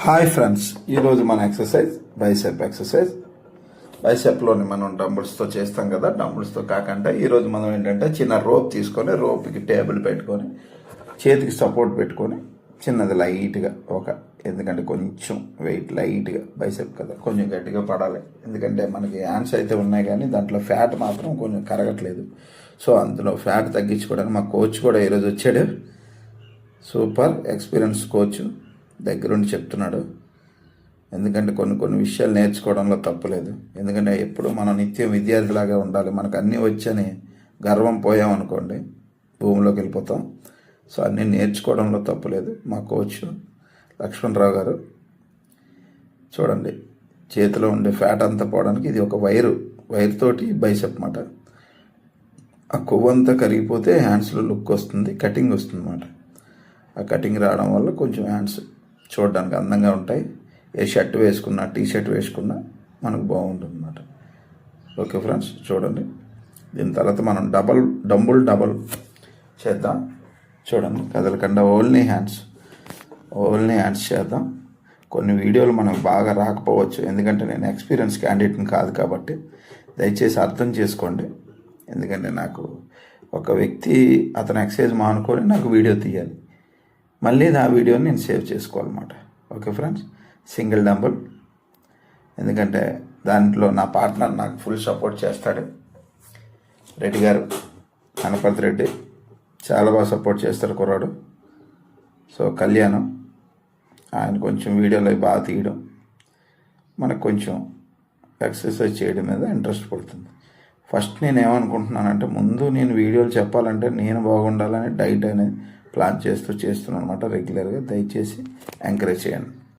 Hi friends, ఈరోజు మన exercise bicep exercise. బైసెప్లోని మనం డంబుల్స్తో చేస్తాం కదా, డంబుల్స్తో కాకుండా ఈరోజు మనం ఏంటంటే చిన్న రోప్ తీసుకొని రోప్కి టేబుల్ పెట్టుకొని చేతికి సపోర్ట్ పెట్టుకొని చిన్నది లైట్గా ఎందుకంటే కొంచెం వెయిట్ లైట్గా బైసెప్ కదా కొంచెం గట్టిగా పడాలి. ఎందుకంటే మనకి హ్యాండ్స్ అయితే ఉన్నాయి కానీ దాంట్లో ఫ్యాట్ మాత్రం కొంచెం కరగట్లేదు. సో అందులో ఫ్యాట్ తగ్గించుకోవడానికి మా కోచ్ కూడా ఈరోజు వచ్చాడు. సూపర్ ఎక్స్పీరియన్స్ కోచ్ దగ్గరుండి చెప్తున్నాడు. ఎందుకంటే కొన్ని విషయాలు నేర్చుకోవడంలో తప్పులేదు. ఎందుకంటే ఎప్పుడు మనం నిత్యం విద్యార్థిలాగా ఉండాలి. మనకు అన్నీ వచ్చని గర్వం పోయామనుకోండి భూమిలోకి వెళ్ళిపోతాం. సో అన్నీ నేర్చుకోవడంలో తప్పులేదు. మా కోచ్ లక్ష్మణరావు గారు చూడండి, చేతిలో ఉండే ఫ్యాట్ అంతా పోవడానికి ఇది ఒక వైర్తోటి బైసెప్ అన్నమాట. ఆ కొవ్వంతా కరిగిపోతే హ్యాండ్స్లో లుక్ వస్తుంది, కటింగ్ వస్తుంది అన్నమాట. ఆ కటింగ్ రావడం వల్ల కొంచెం హ్యాండ్స్ చూడడానికి అందంగా ఉంటాయి. ఏ షర్ట్ వేసుకున్నా టీ షర్ట్ వేసుకున్నా మనకు బాగుంటుంది అన్నమాట. ఓకే ఫ్రెండ్స్, చూడండి. దీని తర్వాత మనం డంబుల్ చేద్దాం. చూడండి, కదలకుండా ఓన్లీ హ్యాండ్స్ చేద్దాం. కొన్ని వీడియోలు మనకు బాగా రాకపోవచ్చు, ఎందుకంటే నేను ఎక్స్పీరియన్స్ క్యాండిడేట్ని కాదు కాబట్టి దయచేసి అర్థం చేసుకోండి. ఎందుకంటే నాకు ఒక వ్యక్తి అతను ఎక్సర్సైజ్ మానుకొని నాకు వీడియో తీయాలి, మళ్ళీ ఆ వీడియోని నేను సేవ్ చేసుకోవాలన్నమాట. Okay friends, single dumbbell. ఎందుకంటే దాంట్లో నా పార్ట్నర్ నాకు ఫుల్ సపోర్ట్ చేస్తాడు. రెడ్డి గారు, గణపతి రెడ్డి చాలా బాగా సపోర్ట్ చేస్తాడు కుర్రాడు. సో కళ్యాణం, ఆయన కొంచెం వీడియోలో బాగా తీయడం, మనకు కొంచెం ఎక్సర్సైజ్ చేయడం మీద ఇంట్రెస్ట్ పడుతుంది. ఫస్ట్ నేను ఏమనుకుంటున్నానంటే, ముందు నేను వీడియోలు చెప్పాలంటే నేను బాగుండాలని డైట్ అనేది ప్లాన్ చేస్తున్నాను అనమాట రెగ్యులర్గా. దయచేసి ఎంకరేజ్ చేయండి.